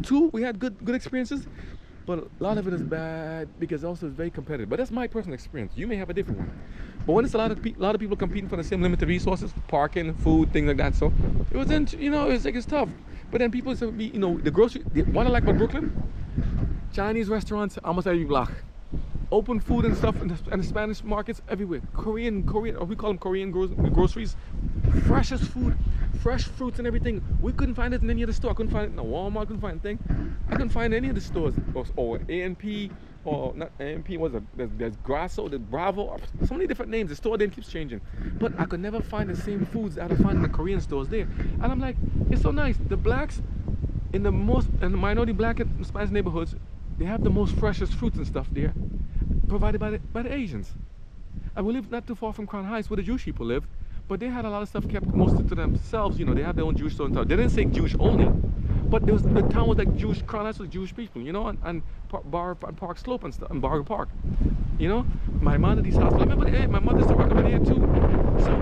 Two, we had good experiences, but a lot of it is bad because also it's very competitive. But that's my personal experience. You may have a different one. But when it's a lot of people competing for the same limited resources, parking, food, things like that. So it wasn't, it's like it's tough. But then people say, the grocery. What I like about Brooklyn, Chinese restaurants almost every block. Open food and stuff and the Spanish markets everywhere. Korean, or we call them Korean groceries. Freshest food, fresh fruits and everything. We couldn't find it in any other store. I couldn't find it in a Walmart. I couldn't find anything. I couldn't find any of the stores or A&P or not A&P. Was it? There's Grasso, there's Bravo. So many different names. The store then keeps changing. But I could never find the same foods that I find in the Korean stores there. And I'm like, it's so nice. The blacks in the minority black and Spanish neighborhoods, they have the most freshest fruits and stuff there, provided by the Asians. And we live not too far from Crown Heights where the Jewish people live, but they had a lot of stuff kept mostly to themselves. They had their own Jewish store and stuff. They didn't say Jewish only, but the town was like Jewish. Crown Heights was Jewish people, and Park Slope and stuff, and Barger Park. Maimonides Hospital. I remember my mother started working there too. So,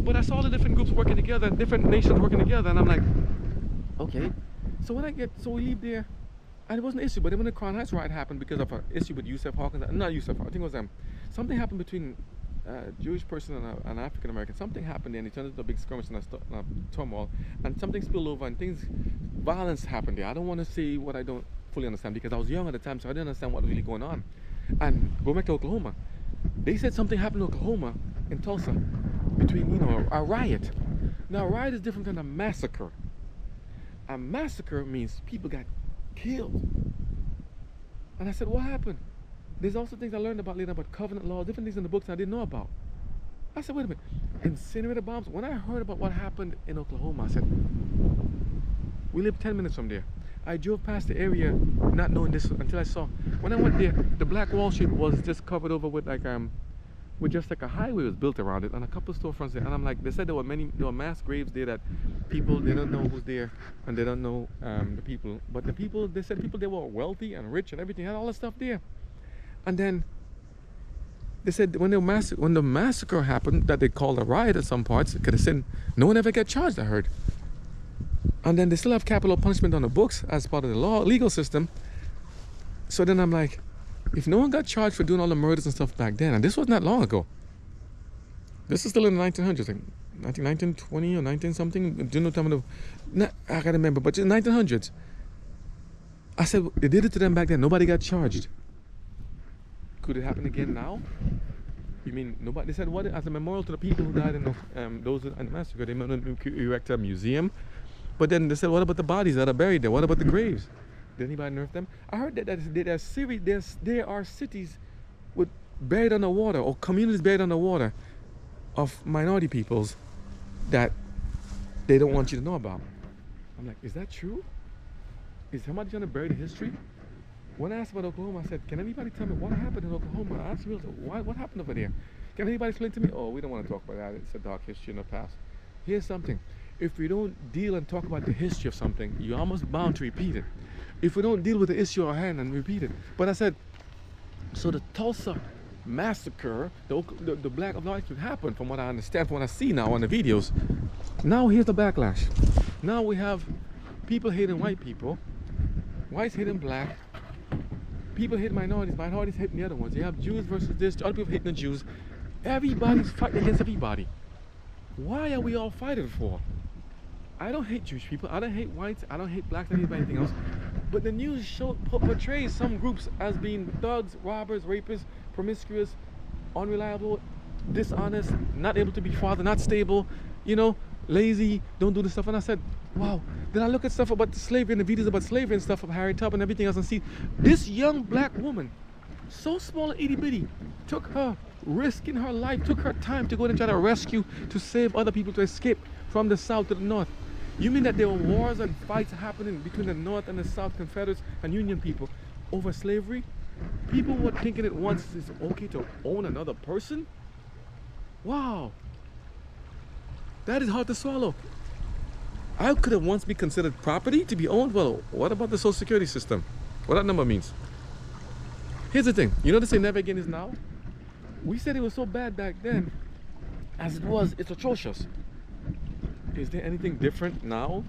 but I saw the different groups working together, different nations working together, and I'm like, okay. So we leave there. And it wasn't an issue, but then when the Crown Heights riot happened because of an issue with Yusuf Hawkins, not Yusuf, I think it was something happened between a Jewish person and an African American. Something happened there, and it turned into a big skirmish and a turmoil, and something spilled over, and violence happened there. I don't want to say what I don't fully understand because I was young at the time, so I didn't understand what was really going on. And go back to Oklahoma, they said something happened in Oklahoma, in Tulsa, between a riot. Now, a riot is different than a massacre. A massacre means people got killed. And I said, what happened? There's also things I learned about later about covenant law, different things in the books I didn't know about. I said, wait a minute, incinerator bombs? When I heard about what happened in Oklahoma, I said, we live 10 minutes from there. I drove past the area not knowing this until I saw, when I went there, the Black Wall Street was just covered over with just like a highway was built around it and a couple of storefronts there. And I'm like, they said there were mass graves there that people, they don't know who's there and they don't know the people. But the people, they said people, they were wealthy and rich and everything, had all the stuff there. And then they said when the massacre happened, that they called a riot at some parts, because they said no one ever got charged, I heard. And then they still have capital punishment on the books as part of the legal system. So then I'm like, if no one got charged for doing all the murders and stuff back then, and this was not long ago. This is still in the 1900s, like 1920 or 19 something. Do you know time of I can't remember, but in the 1900s. I said, they did it to them back then. Nobody got charged. Could it happen again now? You mean nobody? They said, what, as a memorial to the people who died in those in the massacre, they might erect a museum. But then they said, what about the bodies that are buried there? What about the graves? Did anybody nerf them? I heard that there are cities with buried underwater, or communities buried underwater, of minority peoples that they don't want you to know about. I'm like, is that true? Is somebody trying to bury the history? When I asked about Oklahoma, I said, can anybody tell me what happened in Oklahoma? I asked real, what happened over there? Can anybody explain to me? Oh, we don't want to talk about that. It's a dark history in the past. Here's something. If we don't deal and talk about the history of something, you're almost bound to repeat it. If we don't deal with the issue at hand and repeat it. But I said, so the Tulsa massacre, the Black Lives Matter happened, from what I understand, from what I see now on the videos. Now here's the backlash. Now we have people hating white people, whites hating black, people hating minorities hating the other ones. You have Jews versus this, other people hating the Jews. Everybody's fighting against everybody. Why are we all fighting for? I don't hate Jewish people, I don't hate whites, I don't hate blacks, I don't hate anything else. But the news portrays some groups as being thugs, robbers, rapists, promiscuous, unreliable, dishonest, not able to be father, not stable, lazy, don't do this stuff. And I said, wow. Then I look at stuff about the slavery and the videos about slavery and stuff of Harriet Tubman and everything else and see this young black woman, so small and itty bitty, took her risk in her life, took her time to go and try to rescue, to save other people, to escape from the South to the North. You mean that there were wars and fights happening between the North and the South, Confederates and Union people, over slavery? People were thinking it once it's okay to own another person? Wow. That is hard to swallow. I could have once been considered property to be owned. Well, what about the Social Security system? What that number means? Here's the thing. You know they say never again is now? We said it was so bad back then. As it was, it's atrocious. Is there anything different now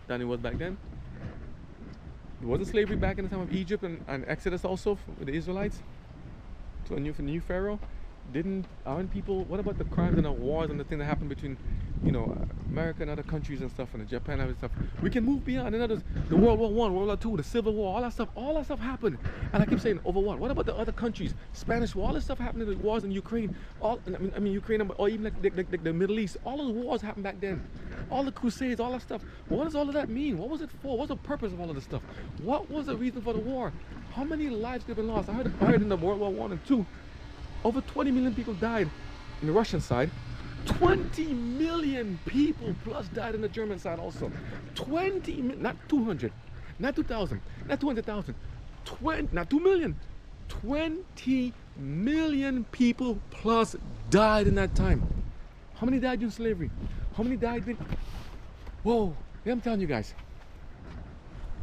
than it was back then? wasn't slavery back in the time of Egypt and Exodus also with the Israelites to a new Pharaoh? Aren't people? What about the crimes and the wars and the thing that happened between, America and other countries and stuff, and Japan and stuff? We can move beyond. And others, the World War I, World War II, the Civil War, all that stuff happened. And I keep saying, over what? What about the other countries? Spanish War, all this stuff happened in the wars in Ukraine. Ukraine, or even like the Middle East. All those wars happened back then. All the Crusades, all that stuff. What does all of that mean? What was it for? What's the purpose of all of this stuff? What was the reason for the war? How many lives could have been lost? I heard in the World War I and II. Over 20 million people died in the Russian side. 20 million people plus died in the German side also. Not 200, not 2,000, not 200,000, not 2 million. 20 million people plus died in that time. How many died in slavery? How many died in... Whoa, I'm telling you guys.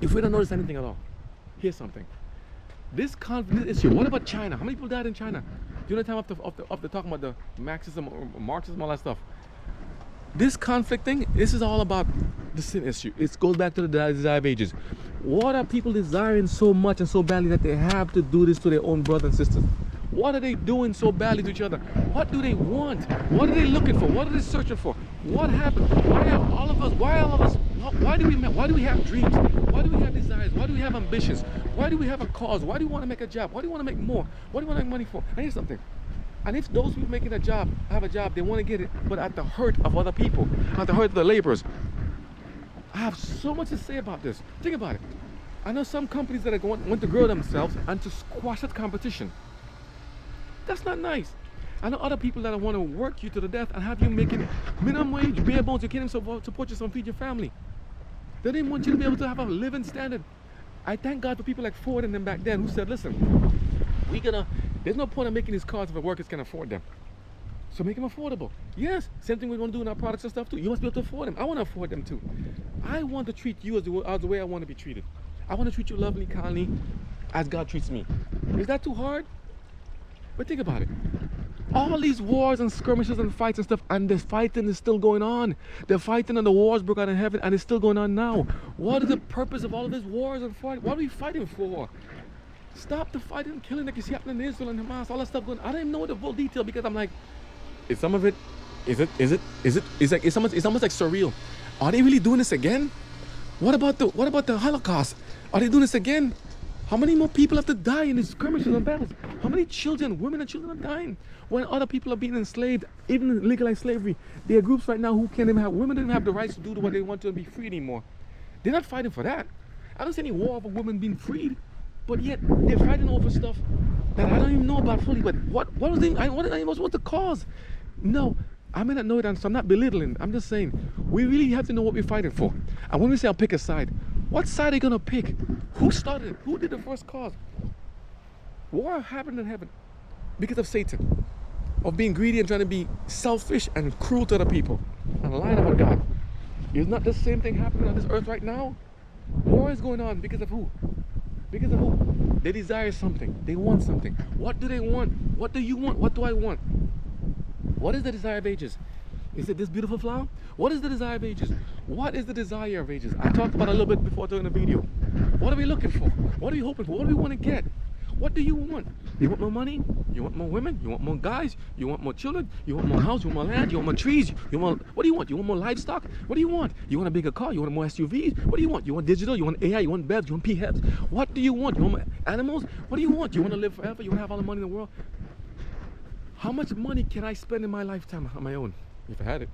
If we don't notice anything at all, here's something. This issue, what about China? How many people died in China? During the time after talking about the Marxism or Marxism, all that stuff. This conflict thing, this is all about the sin issue. It goes back to the desire of ages. What are people desiring so much and so badly that they have to do this to their own brothers and sisters? What are they doing so badly to each other? What do they want? What are they looking for? What are they searching for? What happened? Why do we have dreams? Why do we have desires? Why do we have ambitions? Why do we have a cause? Why do you want to make a job? Why do you want to make more? What do you want to make money for? And here's something. And if those people making have a job, they want to get it, but at the hurt of other people, at the hurt of the laborers. I have so much to say about this. Think about it. I know some companies that want to grow themselves and to squash that competition. That's not nice. I know other people that want to work you to the death and have you making minimum wage, bare bones. You can't even support yourself and feed your family. They didn't want you to be able to have a living standard. I thank God for people like Ford and them back then who said, listen, there's no point in making these cars if the workers can afford them. So make them affordable. Yes, same thing we want to do in our products and stuff too. You must be able to afford them. I want to afford them too. I want to treat you as the way I want to be treated. I want to treat you lovely, kindly, as God treats me. Is that too hard? But think about it. All these wars and skirmishes and fights and stuff, and the fighting is still going on. The fighting and the wars broke out in heaven, and it's still going on now. What is the purpose of all of these wars and fighting? What are we fighting for? Stop the fighting and killing like you see happening in Israel and Hamas, all that stuff going on. I don't even know the full detail because I'm like, is some of it, it's almost like surreal. Are they really doing this again? What about the Holocaust? Are they doing this again? How many more people have to die in these skirmishes and battles? How many children, women and children are dying when other people are being enslaved, even legalized slavery? There are groups right now who can't even have, women don't have the rights to do what they want to and be free anymore. They're not fighting for that. I don't see any war over women being freed, but yet they're fighting over stuff that I don't even know about fully. But what's the cause? No, I may not know it, so I'm not belittling. I'm just saying, we really have to know what we're fighting for. And when we say I'll pick a side, what side are you going to pick? Who started it? Who did the first cause? War happened in heaven because of Satan, of being greedy and trying to be selfish and cruel to other people and lying about God. Is not the same thing happening on this earth right now? War is going on because of who? Because of who? They desire something. They want something. What do they want? What do you want? What do I want? What is the desire of ages? Is it this beautiful flower? What is the desire of ages? What is the desire of ages? I talked about it a little bit before doing the video. What are we looking for? What are we hoping for? What do we want to get? What do you want? You want more money? You want more women? You want more guys? You want more children? You want more house? You want more land? You want more trees? What do you want? You want more livestock? What do you want? You want a bigger car? You want more SUVs? What do you want? You want digital? You want AI? You want BEVs? You want PHEVs? What do you want? You want more animals? What do you want? You want to live forever? You want to have all the money in the world? How much money can I spend in my lifetime on my own? If I had it.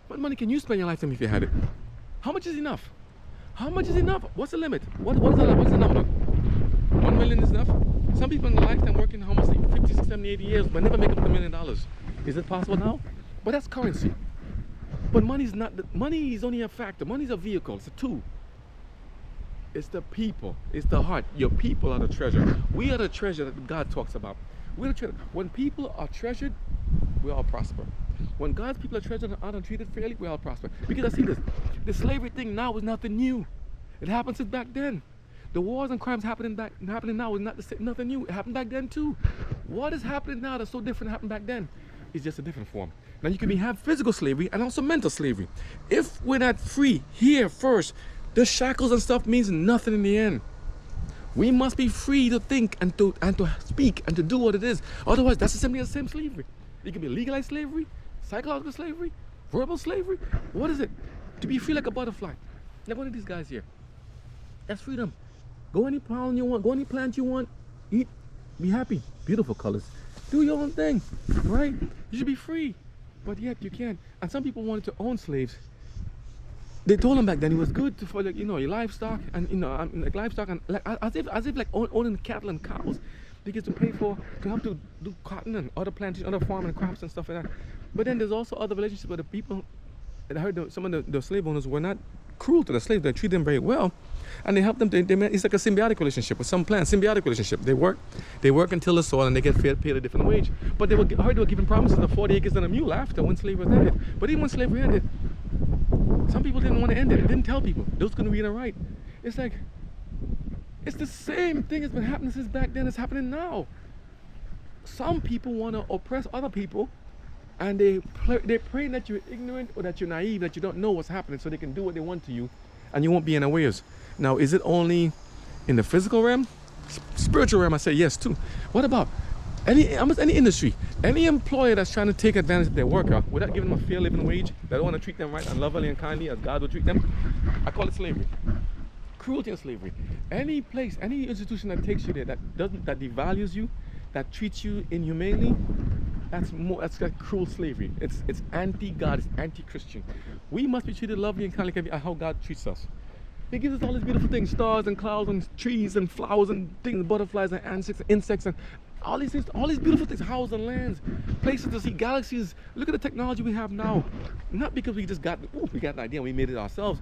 What money can you spend in your lifetime if you had it? How much is enough? How much is enough? What's the limit? What's the number? 1 million is enough? Some people in their lifetime working almost 50, 60, 70, 80 years but never make up $1 million. Is it possible now? But that's currency. But money is only a factor. Money is a vehicle. It's a tool. It's the people. It's the heart. Your people are the treasure. We are the treasure that God talks about. We're the treasure. When people are treasured, we all prosper. When God's people are treasured and aren't treated fairly, we all prosper. Because I see this. The slavery thing now is nothing new. It happened since back then. The wars and crimes happening now is nothing new. It happened back then too. What is happening now that's so different happened back then? It's just a different form. Now you can have physical slavery and also mental slavery. If we're not free here first, The shackles and stuff means nothing in the end. We must be free to think and to speak and to do what it is. Otherwise, that's simply the same slavery. It can be legalized slavery, psychological slavery, verbal slavery. What is it? To be free like a butterfly. Like one of these guys here. That's freedom. Go any pound you want, go any plant you want, eat, be happy. Beautiful colors. Do your own thing, right? You should be free. But yet you can't. And some people wanted to own slaves. They told him back then it was good for, like, your livestock and like livestock and like as if like owning cattle and cows, because to pay for to have to do cotton and other plantation, other farming crops and stuff like that. But then there's also other relationships where the people, I heard some of the slave owners were not cruel to the slaves. They treat them very well, and they help them. It's like a symbiotic relationship with some plants. Symbiotic relationship. They work until the soil, and they get paid a different wage. But I heard they were given promises of 40 acres and a mule after when slavery was ended. But even when slavery ended, some people didn't want to end it. They didn't tell people. Those couldn't read and write. It's like, it's the same thing that's been happening since back then. It's happening now. Some people want to oppress other people, and they pray that you're ignorant or that you're naive, that you don't know what's happening, so they can do what they want to you, and you won't be unawares. Now, is it only in the physical realm? Spiritual realm, I say yes too. What about almost any industry, any employer that's trying to take advantage of their worker without giving them a fair living wage, that don't want to treat them right and lovingly and kindly as God would treat them? I call it slavery. Cruelty and slavery. Any place, any institution that takes you there, that devalues you, that treats you inhumanely, that's like cruel slavery. It's anti-God, it's anti-Christian. We must be treated lovely and kindly how God treats us. He gives us all these beautiful things, stars and clouds and trees and flowers and things, butterflies and insects and all these things, all these beautiful things, houses and lands, places to see, galaxies. Look at the technology we have now. Not because we just got an idea and we made it ourselves.